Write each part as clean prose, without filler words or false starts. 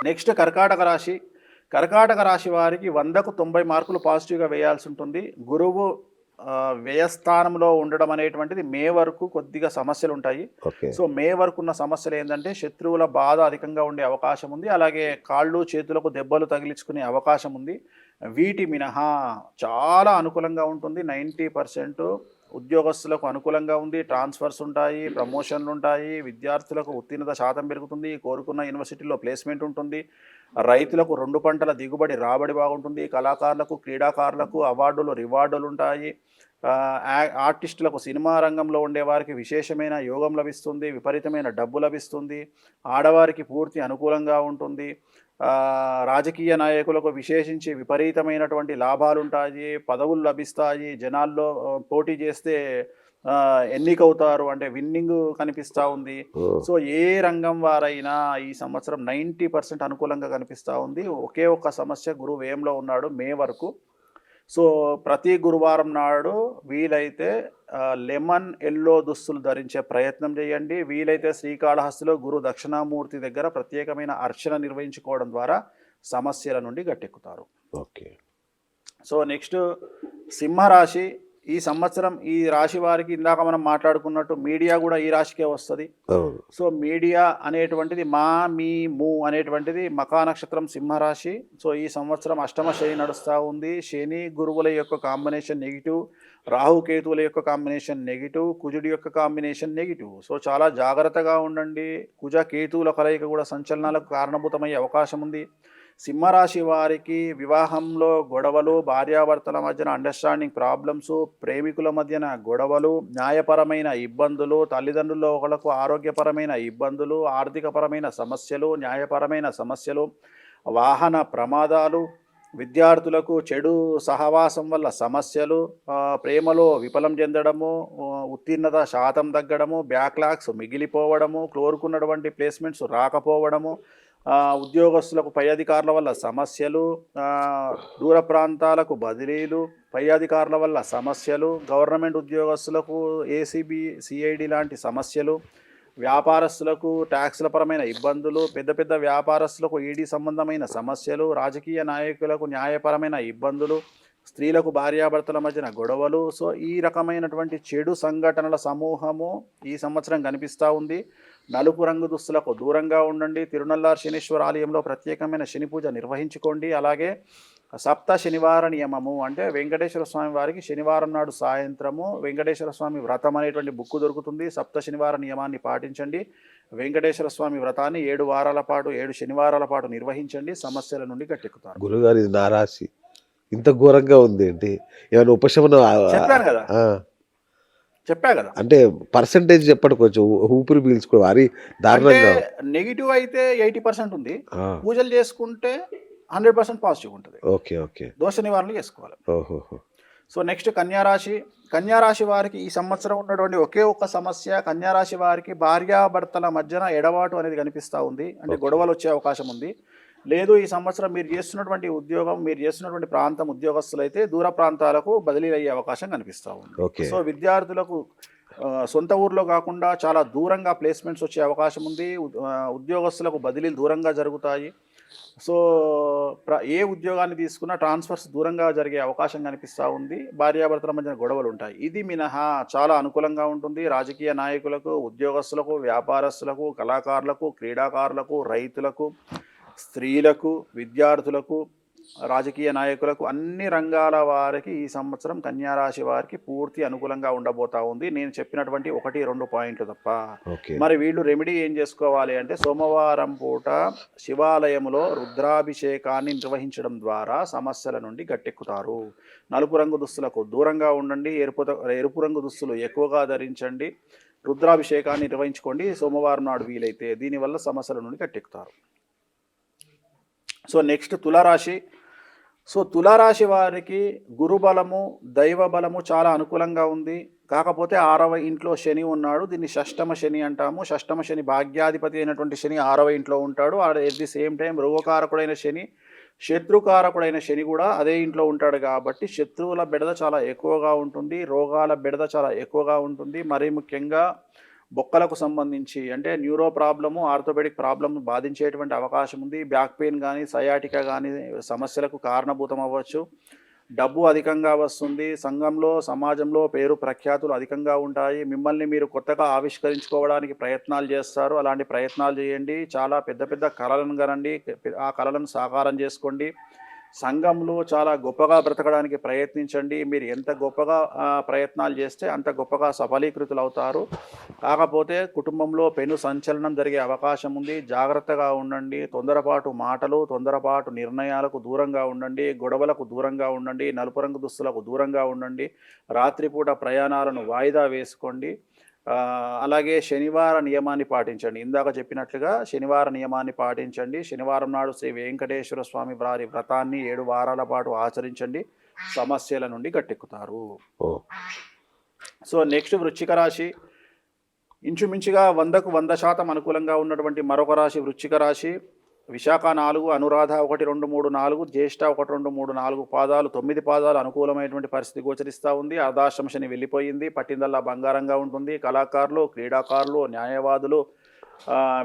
Next కర్కాటక రాశి. కర్కాటక రాశి వారికి 100కు 90 మార్కులు పాజిటివ్‌గా వేయాల్సి ఉంటుంది. గురువు వ్యయస్థానంలో ఉండడం అనేటువంటిది మే వరకు కొద్దిగా సమస్యలుంటాయి. ఓకే. సో, మే వరకున్న సమస్యలేందంటే శత్రువుల బాధ అధికంగా ఉండే అవకాశం ఉంది. అలాగే కాళ్ళు, చేతులకు దెబ్బలు తగిలించుకునే అవకాశం ఉంది. వీటి మినహా చాలా అనుకూలంగా ఉంటుంది. 90% ఉద్యోగస్తులకు అనుకూలంగా ఉంది. ట్రాన్స్‌ఫర్స్ ఉంటాయి, ప్రమోషన్‌లుంటాయి, విద్యార్థులకు ఉత్తీర్ణత శాతం పెరుగుతుంది, కోరుకున్న యూనివర్సిటీలో ప్లేస్‌మెంట్ ఉంటుంది. రైతులకు 2 పంటల దిగుబడి, రాబడి బాగుంటుంది. కళాకారులకు, క్రీడాకారులకు అవార్డులు, రివార్డులుంటాయి. ఆర్టిస్టులకు, సినిమా రంగంలో ఉండేవారికి విశేషమైన యోగం లభిస్తుంది. విపరీతమైన డబ్బు లభిస్తుంది. ఆడవారికి పూర్తి అనుకూలంగా ఉంటుంది. రాజకీయ నాయకులకు విశేషించి విపరీతమైనటువంటి లాభాలుంటాయి. పదవులు లభిస్తాయి. జనాల్లో పోటీ చేస్తే ఎన్నికవుతారు. అంటే విన్నింగ్ కనిపిస్తూ ఉంది. సో, ఏ రంగం వారైనా ఈ సంవత్సరం 90% అనుకూలంగా కనిపిస్తూ ఉంది. ఒకే ఒక్క సమస్య, గురువు వ్యయంలో ఉన్నాడు మే వరకు. సో, ప్రతి గురువారం నాడు వీలైతే లెమన్ ఎల్లో దుస్తులు ధరించే ప్రయత్నం చేయండి. వీలైతే శ్రీకాళహస్తిలో గురు దక్షిణామూర్తి దగ్గర ప్రత్యేకమైన అర్చన నిర్వహించుకోవడం ద్వారా సమస్యల నుండి గట్టెక్కుతారు. ఓకే. సో, నెక్స్ట్ సింహరాశి. ఈ సంవత్సరం ఈ రాశి వారికి ఇందాక మనం మాట్లాడుకున్నట్టు మీడియా కూడా ఈ రాశికే వస్తుంది. సో, మీడియా అనేటువంటిది మా, మీ, ము అనేటువంటిది మకా నక్షత్రం సింహరాశి. సో, ఈ సంవత్సరం అష్టమ శని నడుస్తూ ఉంది. శని గురువుల యొక్క కాంబినేషన్ నెగిటివ్, రాహుకేతువుల యొక్క కాంబినేషన్ నెగిటివ్, కుజుడి యొక్క కాంబినేషన్ నెగిటివ్. సో, చాలా జాగ్రత్తగా ఉండండి. కుజ కేతువుల కలయిక కూడా సంచలనాలకు కారణభూతమయ్యే అవకాశం ఉంది. సింహరాశి వారికి వివాహంలో గొడవలు, భార్యాభర్తల మధ్యన అండర్స్టాండింగ్ ప్రాబ్లమ్స్, ప్రేమికుల మధ్యన గొడవలు, న్యాయపరమైన ఇబ్బందులు, తల్లిదండ్రుల్లో ఒకళ్ళకు ఆరోగ్యపరమైన ఇబ్బందులు, ఆర్థికపరమైన సమస్యలు, న్యాయపరమైన సమస్యలు, వాహన ప్రమాదాలు, విద్యార్థులకు చెడు సహవాసం వల్ల సమస్యలు, ప్రేమలో విఫలం చెందడము, ఉత్తీర్ణత శాతం తగ్గడము, బ్యాక్లాగ్స్ మిగిలిపోవడము, కోరుకున్నటువంటి ప్లేస్మెంట్స్ రాకపోవడము, ఉద్యోగస్తులకు పై అధికారుల వల్ల సమస్యలు, దూర ప్రాంతాలకు బదిలీలు, పై అధికారుల వల్ల సమస్యలు, గవర్నమెంట్ ఉద్యోగస్తులకు ఏసీబీ, సిఐడి లాంటి సమస్యలు, వ్యాపారస్తులకు ట్యాక్స్ల పరమైన ఇబ్బందులు, పెద్ద పెద్ద వ్యాపారస్తులకు ఈడీ సంబంధమైన సమస్యలు, రాజకీయ నాయకులకు న్యాయపరమైన ఇబ్బందులు, స్త్రీలకు భార్యాభర్తల మధ్యన గొడవలు. సో, ఈ రకమైనటువంటి చెడు సంఘటనల సమూహము ఈ సంవత్సరం కనిపిస్తూ ఉంది. నలుపు రంగు దుస్తులకు దూరంగా ఉండండి. తిరునల్లార్ శనీశ్వర ఆలయంలో ప్రత్యేకమైన శని పూజ నిర్వహించుకోండి. అలాగే సప్త శనివార నియమము అంటే వెంకటేశ్వర స్వామి వారికి శనివారం నాడు సాయంత్రము వెంకటేశ్వర స్వామి వ్రతం అనేటువంటి బుక్ దొరుకుతుంది. సప్త శనివార నియమాన్ని పాటించండి. వెంకటేశ్వర స్వామి వ్రతాన్ని 7 వారాల పాటు 7 శనివారాల పాటు నిర్వహించండి. సమస్యల నుండి గట్టెక్కుతారు. గురుగారు, ఇది నా రాశి ఇంత ఘోరంగా ఉంది ఏంటి? ఏమైనా ఉపశమనం? చెప్పాను కదా, చెప్పా కదా. అంటే పర్సంటేజ్ చెప్పండి కొంచెం, ఊపిరి పీల్చుకోవడం అది దారుణంగా. నెగిటివ్ అయితే 80% ఉంది. పూజలు చేసుకుంటే 100% పాజిటివ్ ఉంటుంది. ఓకే. ఓకే. దోష నివారణలు చేసుకోవాలి. ఓహో. సో, నెక్స్ట్ కన్యారాశి. కన్యారాశి వారికి ఈ సంవత్సరం ఉన్నటువంటి ఒకే ఒక్క సమస్య, కన్యారాశి వారికి భార్యాభర్తల మధ్యన ఎడబాటు అనేది కనిపిస్తూ ఉంది. అంటే గొడవలు వచ్చే అవకాశం ఉంది. లేదు, ఈ సంవత్సరం మీరు చేస్తున్నటువంటి ఉద్యోగం, మీరు చేస్తున్నటువంటి ప్రాంతం ఉద్యోగస్తులు అయితే దూర ప్రాంతాలకు బదిలీ అయ్యే అవకాశం కనిపిస్తూ ఉంది. సో, విద్యార్థులకు సొంత ఊర్లో కాకుండా చాలా దూరంగా ప్లేస్మెంట్స్ వచ్చే అవకాశం ఉంది. ఉద్యోగస్తులకు బదిలీలు దూరంగా జరుగుతాయి. సో, ఏ ఉద్యోగాన్ని తీసుకున్నా ట్రాన్స్ఫర్స్ దూరంగా జరిగే అవకాశం కనిపిస్తూ ఉంది. భార్యాభర్తల మధ్యన గొడవలు ఉంటాయి. ఇది మినహా చాలా అనుకూలంగా ఉంటుంది. రాజకీయ నాయకులకు, ఉద్యోగస్తులకు, వ్యాపారస్తులకు, కళాకారులకు, క్రీడాకారులకు, రైతులకు, స్త్రీలకు, విద్యార్థులకు, రాజకీయ నాయకులకు, అన్ని రంగాల వారికి ఈ సంవత్సరం కన్యారాశి వారికి పూర్తి అనుకూలంగా ఉండబోతా ఉంది. నేను చెప్పినటువంటి 1-2 పాయింట్లు తప్ప. మరి వీళ్ళు రెమెడీ ఏం చేసుకోవాలి అంటే, సోమవారం పూట శివాలయంలో రుద్రాభిషేకాన్ని నిర్వహించడం ద్వారా సమస్యల నుండి గట్టెక్కుతారు. నలుపు రంగు దుస్తులకు దూరంగా ఉండండి. ఎరుపు రంగు దుస్తులు ఎక్కువగా ధరించండి. రుద్రాభిషేకాన్ని నిర్వహించుకోండి సోమవారం నాడు వీలైతే. దీనివల్ల సమస్యల నుండి గట్టెక్కుతారు. సో, నెక్స్ట్ తులారాశి. సో, తులారాశి వారికి గురుబలము, దైవ బలము చాలా అనుకూలంగా ఉంది. కాకపోతే 6వ ఇంట్లో శని ఉన్నాడు. దీన్ని షష్టమ శని అంటాము. షష్టమ శని భాగ్యాధిపతి అయినటువంటి శని 6వ ఇంట్లో ఉంటాడు. ఎట్ ది సేమ్ టైం రోగకారకుడైన శని, శత్రుకారకుడైన శని కూడా అదే ఇంట్లో ఉంటాడు. కాబట్టి శత్రువుల బెడద చాలా ఎక్కువగా ఉంటుంది. రోగాల బెడద చాలా ఎక్కువగా ఉంటుంది. మరీ ముఖ్యంగా బొక్కలకు సంబంధించి అంటే న్యూరో ప్రాబ్లము, ఆర్థోపెడిక్ ప్రాబ్లమ్ బాధించేటువంటి అవకాశం ఉంది. బ్యాక్ పెయిన్ కానీ, సయాటికా కానీ సమస్యలకు కారణభూతం అవ్వచ్చు. డబ్బు అధికంగా వస్తుంది. సంఘంలో, సమాజంలో పేరు ప్రఖ్యాతులు అధికంగా ఉంటాయి. మిమ్మల్ని మీరు కొత్తగా ఆవిష్కరించుకోవడానికి ప్రయత్నాలు చేస్తారు. అలాంటి ప్రయత్నాలు చేయండి. చాలా పెద్ద పెద్ద కలలను కనండి. ఆ కలలను సాకారం చేసుకోండి. సంఘంలో చాలా గొప్పగా బ్రతకడానికి ప్రయత్నించండి. మీరు ఎంత గొప్పగా ప్రయత్నాలు చేస్తే అంత గొప్పగా సఫలీకృతులు అవుతారు. కాకపోతే కుటుంబంలో పెను సంచలనం జరిగే అవకాశం ఉంది. జాగ్రత్తగా ఉండండి. తొందరపాటు మాటలు, తొందరపాటు నిర్ణయాలకు దూరంగా ఉండండి. గొడవలకు దూరంగా ఉండండి. నలుపు రంగు దుస్తులకు దూరంగా ఉండండి. రాత్రిపూట ప్రయాణాలను వాయిదా వేసుకోండి. అలాగే శనివార నియమాన్ని పాటించండి. ఇందాక చెప్పినట్లుగా శనివార నియమాన్ని పాటించండి. శనివారం నాడు శ్రీ వెంకటేశ్వర స్వామి వారి వ్రతాన్ని 7 వారాల పాటు ఆచరించండి. సమస్యల నుండి గట్టెక్కుతారు. సో నెక్స్ట్ వృశ్చిక రాశి. ఇంచుమించుగా 100కు 100% అనుకూలంగా ఉన్నటువంటి మరొక రాశి వృశ్చిక రాశి. విశాఖ 4, అనురాధ 1, 2, 3, 4, జ్యేష్ఠ 1, 2, 3, 4 పాదాలు, 9 పాదాలు అనుకూలమైనటువంటి పరిస్థితి గోచరిస్తూ ఉంది. అర్ధాష్టమ శని వెళ్ళిపోయింది. పట్టిందల్లా బంగారంగా ఉంటుంది. కళాకారులు, క్రీడాకారులు, న్యాయవాదులు,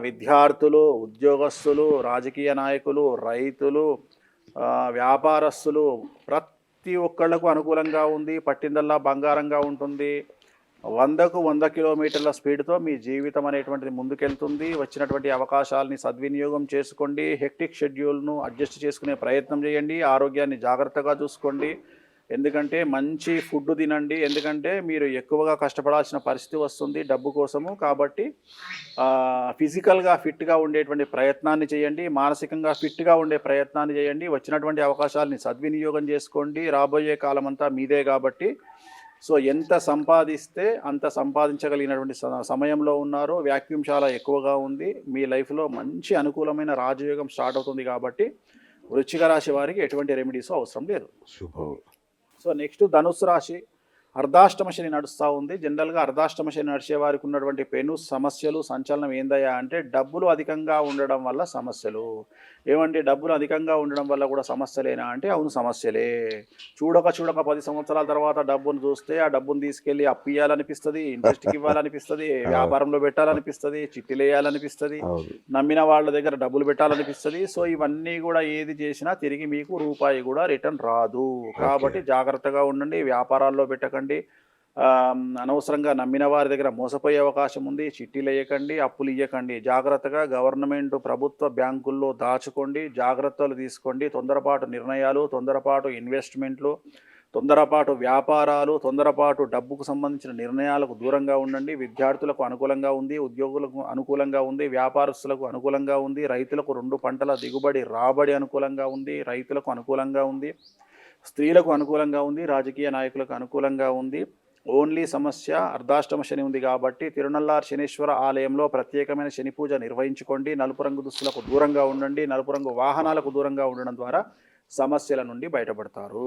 విద్యార్థులు, ఉద్యోగస్తులు, రాజకీయ నాయకులు, రైతులు, వ్యాపారస్తులు ప్రతి ఒక్కళ్లకు అనుకూలంగా ఉంది. పట్టిందల్లా బంగారంగా ఉంటుంది. 100కు 100 కిలోమీటర్ల స్పీడ్తో మీ జీవితం అనేటువంటిది ముందుకెళ్తుంది. వచ్చినటువంటి అవకాశాలని సద్వినియోగం చేసుకోండి. హెక్టిక్ షెడ్యూల్ను అడ్జస్ట్ చేసుకునే ప్రయత్నం చేయండి. ఆరోగ్యాన్ని జాగ్రత్తగా చూసుకోండి. ఎందుకంటే మంచి ఫుడ్ తినండి. ఎందుకంటే మీరు ఎక్కువగా కష్టపడాల్సిన పరిస్థితి వస్తుంది డబ్బు కోసము. కాబట్టి ఫిజికల్గా ఫిట్గా ఉండేటువంటి ప్రయత్నాన్ని చేయండి. మానసికంగా ఫిట్గా ఉండే ప్రయత్నాన్ని చేయండి. వచ్చినటువంటి అవకాశాలని సద్వినియోగం చేసుకోండి. రాబోయే కాలం అంతా మీదే కాబట్టి సో ఎంత సంపాదిస్తే అంత సంపాదించగలిగినటువంటి సమయంలో ఉన్నారు. వ్యాక్యూమ్ చాలా ఎక్కువగా ఉంది. మీ లైఫ్లో మంచి అనుకూలమైన రాజయోగం స్టార్ట్ అవుతుంది. కాబట్టి వృశ్చిక రాశి వారికి ఎటువంటి రెమెడీస్ అవసరం లేదు. శుభం. సో నెక్స్ట్ ధనుస్సు రాశి. అర్ధాష్టమ శని నడుస్తూ ఉంది. జనరల్గా అర్ధాష్టమ శని నడిచే వారికి ఉన్నటువంటి పెను సమస్యలు, సంచలనం ఏందయ్యా అంటే డబ్బులు అధికంగా ఉండడం వల్ల సమస్యలు. ఏమంటే డబ్బులు అధికంగా ఉండడం వల్ల కూడా సమస్యలేనా అంటే అవును సమస్యలే. చూడక 10 సంవత్సరాల తర్వాత డబ్బును చూస్తే ఆ డబ్బును తీసుకెళ్ళి అప్పు ఇవ్వాలనిపిస్తుంది, ఇంట్రెస్ట్కి ఇవ్వాలనిపిస్తుంది, వ్యాపారంలో పెట్టాలనిపిస్తుంది, చిట్టీలు వేయాలనిపిస్తుంది, నమ్మిన వాళ్ళ దగ్గర డబ్బులు పెట్టాలనిపిస్తుంది. సో ఇవన్నీ కూడా ఏది చేసినా తిరిగి మీకు రూపాయి కూడా రిటర్న్ రాదు. కాబట్టి జాగ్రత్తగా ఉండండి. వ్యాపారాల్లో పెట్టకండి. అనవసరంగా నమ్మిన వారి దగ్గర మోసపోయే అవకాశం ఉంది. చిట్టీలు వేయకండి, అప్పులు ఇవ్వకండి. జాగ్రత్తగా గవర్నమెంట్, ప్రభుత్వ బ్యాంకుల్లో దాచుకోండి. జాగ్రత్తలు తీసుకోండి. తొందరపాటు నిర్ణయాలు, తొందరపాటు ఇన్వెస్ట్మెంట్లు, తొందరపాటు వ్యాపారాలు, తొందరపాటు డబ్బుకు సంబంధించిన నిర్ణయాలకు దూరంగా ఉండండి. విద్యార్థులకు అనుకూలంగా ఉంది. ఉద్యోగులకు అనుకూలంగా ఉంది. వ్యాపారస్తులకు అనుకూలంగా ఉంది. రైతులకు 2 పంటల దిగుబడి రాబడి అనుకూలంగా ఉంది. రైతులకు అనుకూలంగా ఉంది. స్త్రీలకు అనుకూలంగా ఉంది. రాజకీయ నాయకులకు అనుకూలంగా ఉంది. ఓన్లీ సమస్య అర్ధాష్టమ శని ఉంది కాబట్టి తిరునల్లార్ శనీశ్వర ఆలయంలో ప్రత్యేకమైన శని పూజ నిర్వహించుకోండి. నలుపు రంగు దుస్తులకు దూరంగా ఉండండి. నలుపు రంగు వాహనాలకు దూరంగా ఉండడం ద్వారా సమస్యల నుండి బయటపడతారు.